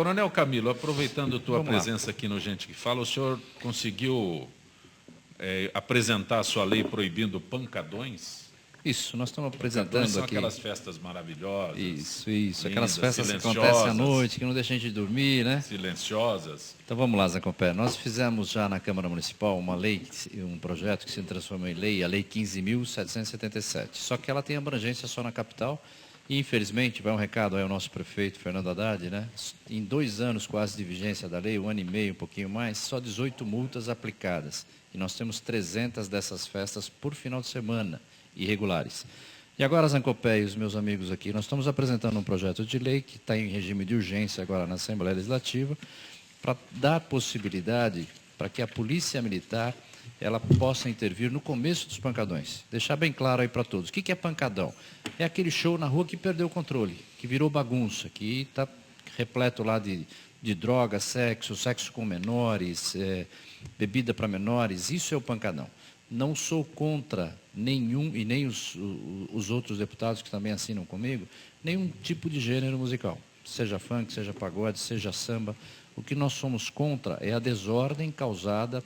Coronel Camilo, aproveitando a tua Vamos lá. presença aqui no Gente que Fala, o senhor conseguiu apresentar a sua lei proibindo pancadões? Isso, nós estamos Pancadões apresentando são aqui. aquelas festas maravilhosas. Isso. Lindas, Aquelas festas que acontecem à noite, que não deixam a gente dormir, né? Silenciosas. Então vamos lá, Zé Compé. Nós fizemos já na Câmara Municipal uma lei, um projeto que se transformou em lei, a Lei 15.777. Só que ela tem abrangência só na capital. E, infelizmente, vai um recado aí ao nosso prefeito, Fernando Haddad, né? Em 2 anos quase de vigência da lei, 1 ano e meio, um pouquinho mais, só 18 multas aplicadas. E nós temos 300 dessas festas por final de semana, irregulares. E agora, Zancopé e os meus amigos aqui, nós estamos apresentando um projeto de lei que está em regime de urgência agora na Assembleia Legislativa, para dar possibilidade para que a Polícia Militar ela possa intervir no começo dos pancadões. Deixar bem claro aí para todos. O que é pancadão? É aquele show na rua que perdeu o controle, que virou bagunça, que está repleto lá de droga, sexo com menores, bebida para menores. Isso é o pancadão. Não sou contra nenhum, e nem os outros deputados que também assinam comigo, nenhum tipo de gênero musical. Seja funk, seja pagode, seja samba. O que nós somos contra é a desordem causada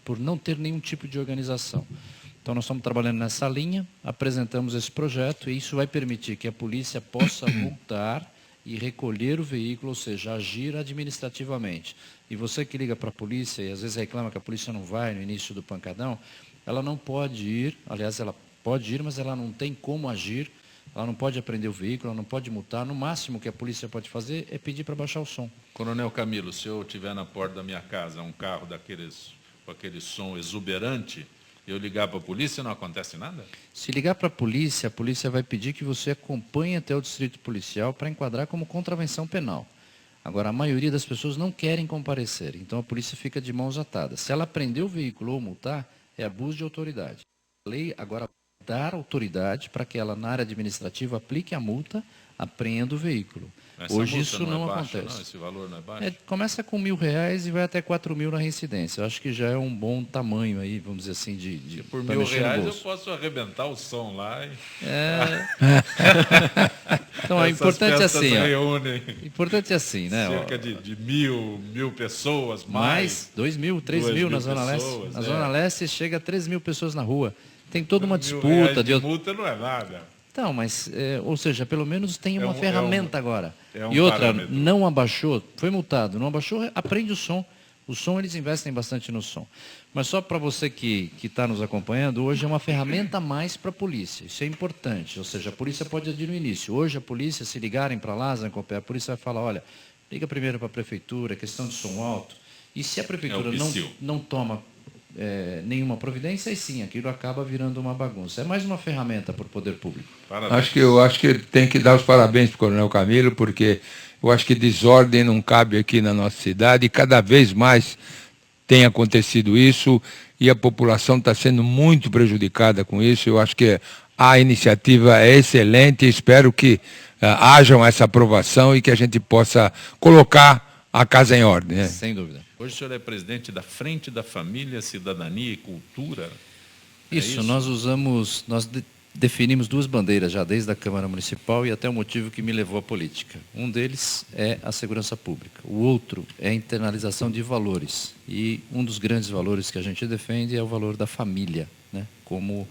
por não ter nenhum tipo de organização. Então, nós estamos trabalhando nessa linha, apresentamos esse projeto e isso vai permitir que a polícia possa multar e recolher o veículo, ou seja, agir administrativamente. E você que liga para a polícia e às vezes reclama que a polícia não vai no início do pancadão, ela não pode ir, aliás, ela pode ir, mas ela não tem como agir, ela não pode apreender o veículo, ela não pode multar. No máximo que a polícia pode fazer é pedir para baixar o som. Coronel Camilo, se eu tiver na porta da minha casa um carro com aquele som exuberante, eu ligar para a polícia, não acontece nada? Se ligar para a polícia vai pedir que você acompanhe até o distrito policial para enquadrar como contravenção penal. Agora, a maioria das pessoas não querem comparecer, então a polícia fica de mãos atadas. Se ela prender o veículo ou multar, é abuso de autoridade. A lei agora dar autoridade para que ela, na área administrativa, aplique a multa, apreenda o veículo. Essa Hoje multa isso não baixa, acontece. Não, esse valor não é baixo? Começa com R$ 1.000 e vai até 4.000 na reincidência. Eu acho que já é um bom tamanho aí, vamos dizer assim, de por pra mexer no R$ 1.000 eu bolso. posso arrebentar o som lá. Então, o importante é assim, reúnem importante é assim, né? cerca de mil pessoas, Mais 2.000, 3.000 na Zona Leste. Na Zona Leste chega a 3.000 pessoas na rua. Tem toda uma disputa. De multa não é nada. Então, mas, ou seja, pelo menos tem uma ferramenta agora. É E outra, parâmetro. não abaixou, foi multado, não abaixou, aprende o som. O som, eles investem bastante no som. Mas só para você que está nos acompanhando, hoje é uma ferramenta a mais para a polícia. Isso é importante. Ou seja, a polícia pode agir no início. Hoje a polícia, se ligarem para lá, Zancopé, a polícia vai falar, olha, liga primeiro para a prefeitura, questão de som alto. E se a prefeitura não toma nenhuma providência, aí sim, aquilo acaba virando uma bagunça. É mais uma ferramenta para o poder público. Eu acho que tem que dar os parabéns para o Coronel Camilo, porque eu acho que desordem não cabe aqui na nossa cidade e cada vez mais tem acontecido isso e a população está sendo muito prejudicada com isso. Eu acho que a iniciativa é excelente e espero que hajam essa aprovação e que a gente possa colocar a casa em ordem. Né? Sem dúvida. Hoje o senhor é presidente da Frente da Família, Cidadania e Cultura. Isso, nós definimos 2 bandeiras já desde a Câmara Municipal e até o motivo que me levou à política. Um deles é a segurança pública, o outro é a internalização de valores. E um dos grandes valores que a gente defende é o valor da família, né? Como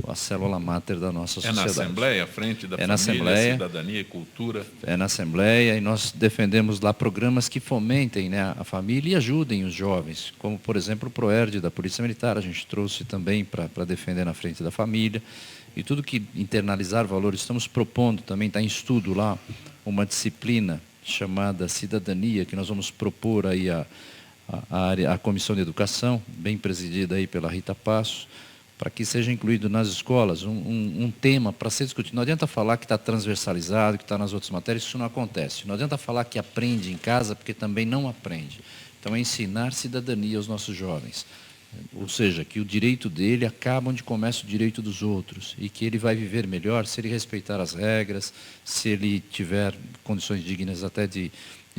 a célula máter da nossa sociedade. É na Assembleia, a Frente da Família, Cidadania e Cultura? É na Assembleia e nós defendemos lá programas que fomentem, né, a família e ajudem os jovens, como, por exemplo, o PROERD da Polícia Militar, a gente trouxe também para defender na Frente da Família. E tudo que internalizar valores, estamos propondo também, está em estudo lá, uma disciplina chamada Cidadania, que nós vamos propor aí a Comissão de Educação, bem presidida aí pela Rita Passos, para que seja incluído nas escolas um tema para ser discutido. Não adianta falar que está transversalizado, que está nas outras matérias, isso não acontece. Não adianta falar que aprende em casa, porque também não aprende. Então, é ensinar cidadania aos nossos jovens. Ou seja, que o direito dele acaba onde começa o direito dos outros e que ele vai viver melhor se ele respeitar as regras, se ele tiver condições dignas até de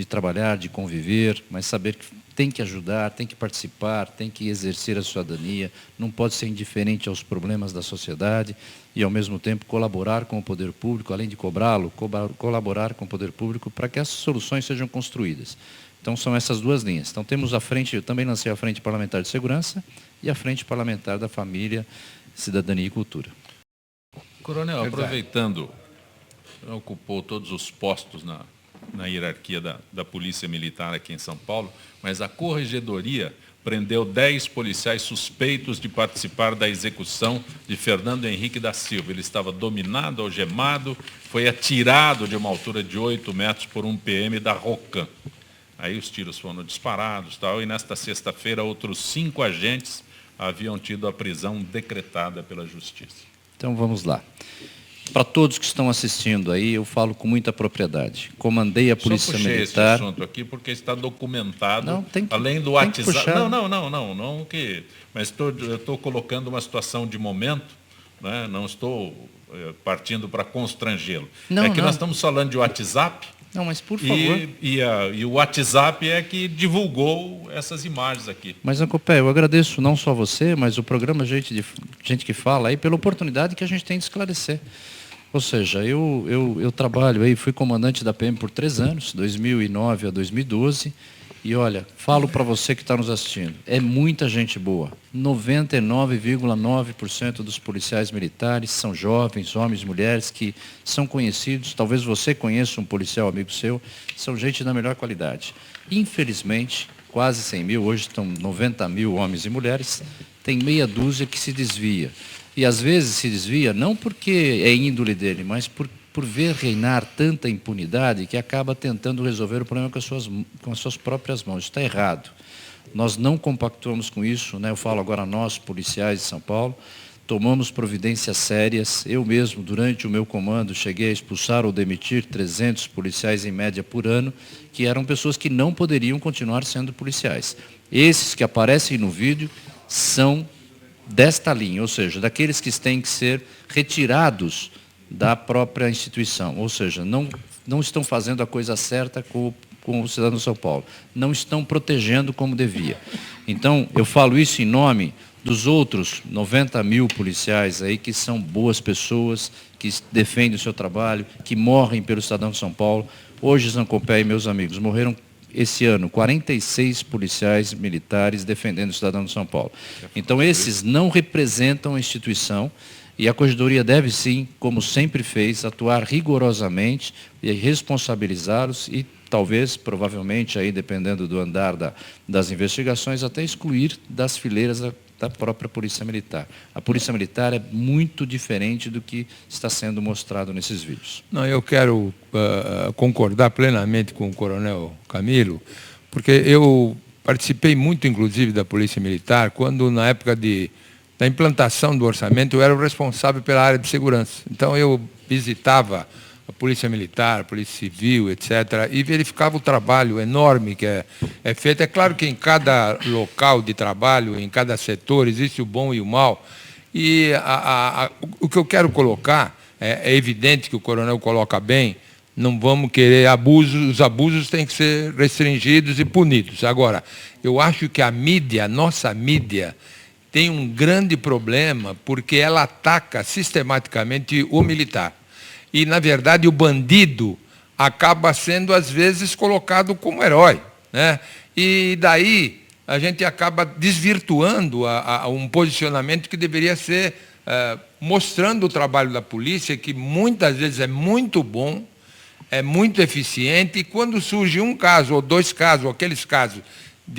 de trabalhar, de conviver, mas saber que tem que ajudar, tem que participar, tem que exercer a cidadania, não pode ser indiferente aos problemas da sociedade e, ao mesmo tempo, colaborar com o poder público, além de cobrá-lo, colaborar com o poder público para que as soluções sejam construídas. Então, são essas duas linhas. Então, temos a frente, eu também lancei a Frente Parlamentar de Segurança e a Frente Parlamentar da Família, Cidadania e Cultura. Coronel, aproveitando, ocupou todos os postos na hierarquia da Polícia Militar aqui em São Paulo, mas a Corregedoria prendeu 10 policiais suspeitos de participar da execução de Fernando Henrique da Silva. Ele estava dominado, algemado, foi atirado de uma altura de 8 metros por um PM da ROCAM. Aí os tiros foram disparados, e nesta sexta-feira outros 5 agentes haviam tido a prisão decretada pela Justiça. Então, vamos lá. Para todos que estão assistindo aí, eu falo com muita propriedade. Comandei a Polícia Militar... Esse assunto aqui porque está documentado, não, além do WhatsApp... Mas eu estou colocando uma situação de momento, né? Não estou partindo para constrangê-lo. Nós estamos falando de WhatsApp... Não, mas por favor. E o WhatsApp é que divulgou essas imagens aqui. Mas, Ancopé, eu agradeço não só você, mas o programa Gente que Fala aí, pela oportunidade que a gente tem de esclarecer. Ou seja, eu trabalho aí, fui comandante da PM por 3 anos, 2009 a 2012, e olha, falo para você que está nos assistindo, é muita gente boa. 99,9% dos policiais militares são jovens, homens e mulheres que são conhecidos, talvez você conheça um policial amigo seu, são gente da melhor qualidade. Infelizmente, quase 100 mil, hoje estão 90 mil homens e mulheres, tem meia dúzia que se desvia. E às vezes se desvia não porque é índole dele, mas por ver reinar tanta impunidade que acaba tentando resolver o problema com as suas próprias mãos. Isso está errado. Nós não compactuamos com isso, né? Eu falo agora nós, policiais de São Paulo, tomamos providências sérias. Eu mesmo, durante o meu comando, cheguei a expulsar ou demitir 300 policiais em média por ano, que eram pessoas que não poderiam continuar sendo policiais. Esses que aparecem no vídeo são desta linha, ou seja, daqueles que têm que ser retirados da própria instituição, ou seja, não estão fazendo a coisa certa com o cidadão de São Paulo, não estão protegendo como devia. Então, eu falo isso em nome dos outros 90 mil policiais aí que são boas pessoas, que defendem o seu trabalho, que morrem pelo cidadão de São Paulo. Hoje, Zancopé e meus amigos, morreram esse ano 46 policiais militares defendendo o cidadão de São Paulo. Então, esses não representam a instituição. E a Corregedoria deve sim, como sempre fez, atuar rigorosamente e responsabilizá-los e talvez, provavelmente, aí, dependendo do andar das investigações, até excluir das fileiras da própria Polícia Militar. A Polícia Militar é muito diferente do que está sendo mostrado nesses vídeos. Não, eu quero concordar plenamente com o Coronel Camilo, porque eu participei muito, inclusive, da Polícia Militar, quando, na época da implantação do orçamento, eu era o responsável pela área de segurança. Então, eu visitava a Polícia Militar, a Polícia Civil, etc., e verificava o trabalho enorme que é feito. É claro que em cada local de trabalho, em cada setor, existe o bom e o mal. E o que eu quero colocar, é evidente que o coronel coloca bem, não vamos querer abusos, os abusos têm que ser restringidos e punidos. Agora, eu acho que a nossa mídia, tem um grande problema porque ela ataca sistematicamente o militar. E, na verdade, o bandido acaba sendo, às vezes, colocado como herói, né? E daí a gente acaba desvirtuando um posicionamento que deveria ser mostrando o trabalho da polícia, que muitas vezes é muito bom, é muito eficiente, e quando surge um caso, ou 2 casos, ou aqueles casos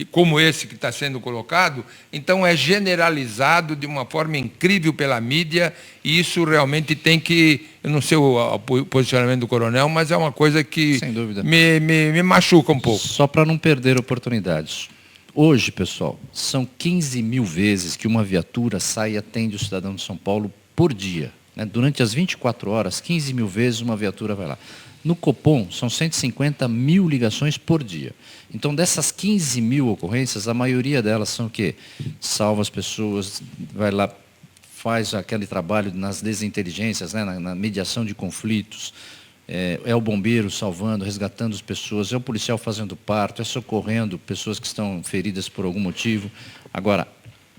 como esse que está sendo colocado, então é generalizado de uma forma incrível pela mídia, e isso realmente tem que, eu não sei o posicionamento do coronel, mas é uma coisa que sem dúvida, me machuca um pouco. Só para não perder oportunidades. Hoje, pessoal, são 15 mil vezes que uma viatura sai e atende o cidadão de São Paulo por dia, né? Durante as 24 horas, 15 mil vezes uma viatura vai lá. No Copom, são 150 mil ligações por dia. Então, dessas 15 mil ocorrências, a maioria delas são o quê? Salva as pessoas, vai lá, faz aquele trabalho nas desinteligências, né? na mediação de conflitos, é o bombeiro salvando, resgatando as pessoas, é o policial fazendo parto, é socorrendo pessoas que estão feridas por algum motivo. Agora,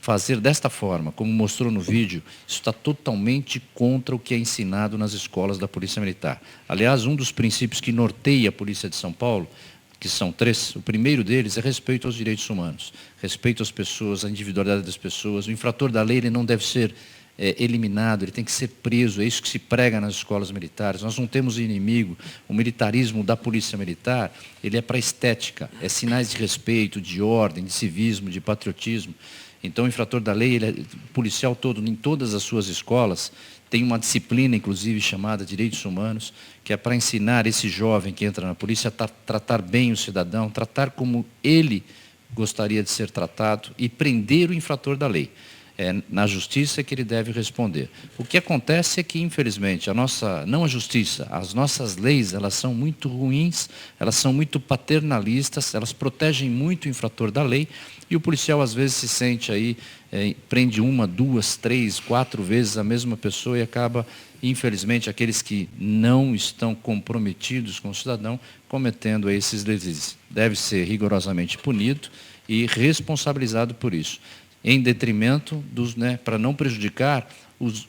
fazer desta forma, como mostrou no vídeo, isso está totalmente contra o que é ensinado nas escolas da Polícia Militar. Aliás, um dos princípios que norteia a Polícia de São Paulo, que são 3, o primeiro deles é respeito aos direitos humanos, respeito às pessoas, à individualidade das pessoas. O infrator da lei ele não deve ser eliminado, ele tem que ser preso, é isso que se prega nas escolas militares. Nós não temos inimigo, o militarismo da Polícia Militar, ele é para estética, é sinais de respeito, de ordem, de civismo, de patriotismo. Então, o infrator da lei, o policial todo, em todas as suas escolas, tem uma disciplina, inclusive, chamada Direitos Humanos, que é para ensinar esse jovem que entra na polícia a tratar bem o cidadão, tratar como ele gostaria de ser tratado e prender o infrator da lei. É na justiça que ele deve responder. O que acontece é que, infelizmente, não a justiça, as nossas leis, elas são muito ruins, elas são muito paternalistas, elas protegem muito o infrator da lei, e o policial, às vezes, se sente aí, prende 1, 2, 3, 4 vezes a mesma pessoa e acaba, infelizmente, aqueles que não estão comprometidos com o cidadão, cometendo esses deslizes. Deve ser rigorosamente punido e responsabilizado por isso, em detrimento dos, para não prejudicar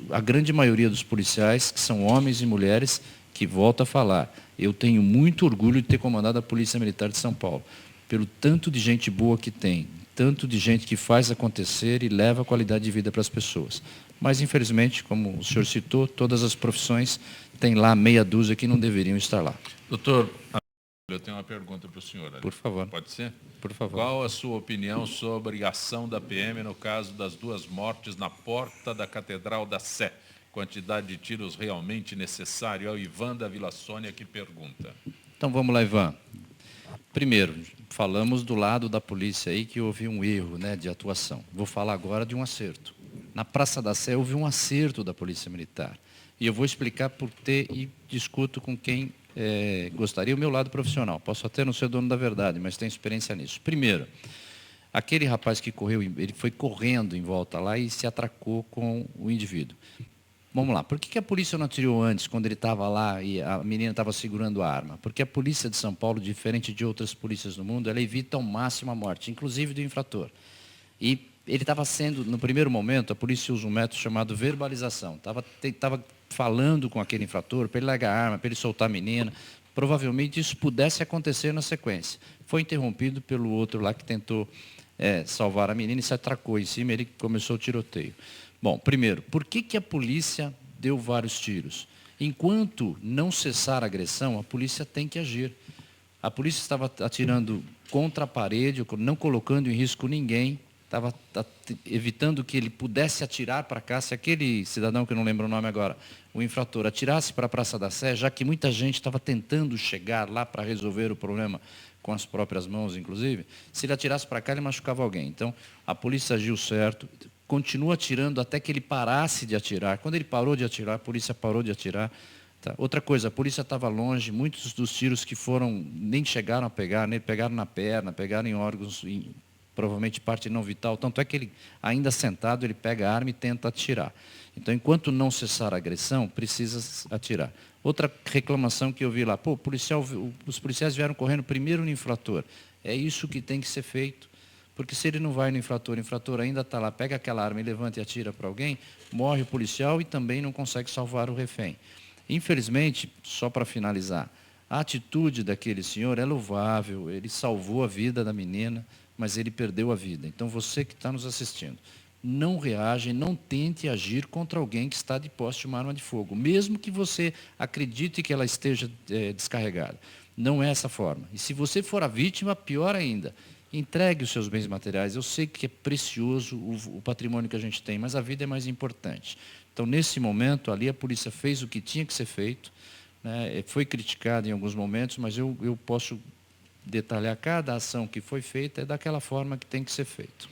a grande maioria dos policiais, que são homens e mulheres, que, volto a falar, eu tenho muito orgulho de ter comandado a Polícia Militar de São Paulo, pelo tanto de gente boa que tem, tanto de gente que faz acontecer e leva qualidade de vida para as pessoas. Mas, infelizmente, como o senhor citou, todas as profissões têm lá meia dúzia que não deveriam estar lá. Doutor, eu tenho uma pergunta para o senhor. Por favor. Pode ser? Por favor. Qual a sua opinião sobre a ação da PM no caso das 2 mortes na porta da Catedral da Sé? Quantidade de tiros realmente necessário? É o Ivan da Vila Sônia que pergunta. Então, vamos lá, Ivan. Primeiro, falamos do lado da polícia aí que houve um erro, de atuação. Vou falar agora de um acerto. Na Praça da Sé houve um acerto da Polícia Militar. E eu vou explicar por quê e discuto com quem gostaria, o meu lado profissional. Posso até não ser dono da verdade, mas tenho experiência nisso. Primeiro, aquele rapaz que correu, ele foi correndo em volta lá e se atracou com o indivíduo. Vamos lá, por que a polícia não atirou antes, quando ele estava lá e a menina estava segurando a arma? Porque a polícia de São Paulo, diferente de outras polícias do mundo, ela evita ao máximo a morte, inclusive do infrator. E ele estava sendo, no primeiro momento, a polícia usa um método chamado verbalização. Estava falando com aquele infrator para ele largar a arma, para ele soltar a menina. Provavelmente isso pudesse acontecer na sequência. Foi interrompido pelo outro lá que tentou salvar a menina e se atracou em cima, ele começou o tiroteio. Bom, primeiro, por que a polícia deu vários tiros? Enquanto não cessar a agressão, a polícia tem que agir. A polícia estava atirando contra a parede, não colocando em risco ninguém, estava evitando que ele pudesse atirar para cá. Se aquele cidadão, que eu não lembro o nome agora, o infrator, atirasse para a Praça da Sé, já que muita gente estava tentando chegar lá para resolver o problema com as próprias mãos, inclusive, se ele atirasse para cá, ele machucava alguém. Então, a polícia agiu certo, continua atirando até que ele parasse de atirar. Quando ele parou de atirar, a polícia parou de atirar. Tá? Outra coisa, a polícia estava longe, muitos dos tiros que foram, nem chegaram a pegar, nem pegaram na perna, pegaram em órgãos, provavelmente parte não vital, tanto é que ele, ainda sentado, ele pega a arma e tenta atirar. Então, enquanto não cessar a agressão, precisa atirar. Outra reclamação que eu vi lá, os policiais vieram correndo primeiro no infrator. É isso que tem que ser feito. Porque se ele não vai no infrator, o infrator ainda está lá, pega aquela arma e levanta e atira para alguém, morre o policial e também não consegue salvar o refém. Infelizmente, só para finalizar, a atitude daquele senhor é louvável, ele salvou a vida da menina, mas ele perdeu a vida. Então, você que está nos assistindo, não reage, não tente agir contra alguém que está de posse de uma arma de fogo, mesmo que você acredite que ela esteja descarregada. Não é essa forma. E se você for a vítima, pior ainda. Entregue os seus bens materiais. Eu sei que é precioso o patrimônio que a gente tem, mas a vida é mais importante. Então, nesse momento, ali a polícia fez o que tinha que ser feito, foi criticada em alguns momentos, mas eu posso detalhar cada ação que foi feita, é daquela forma que tem que ser feito.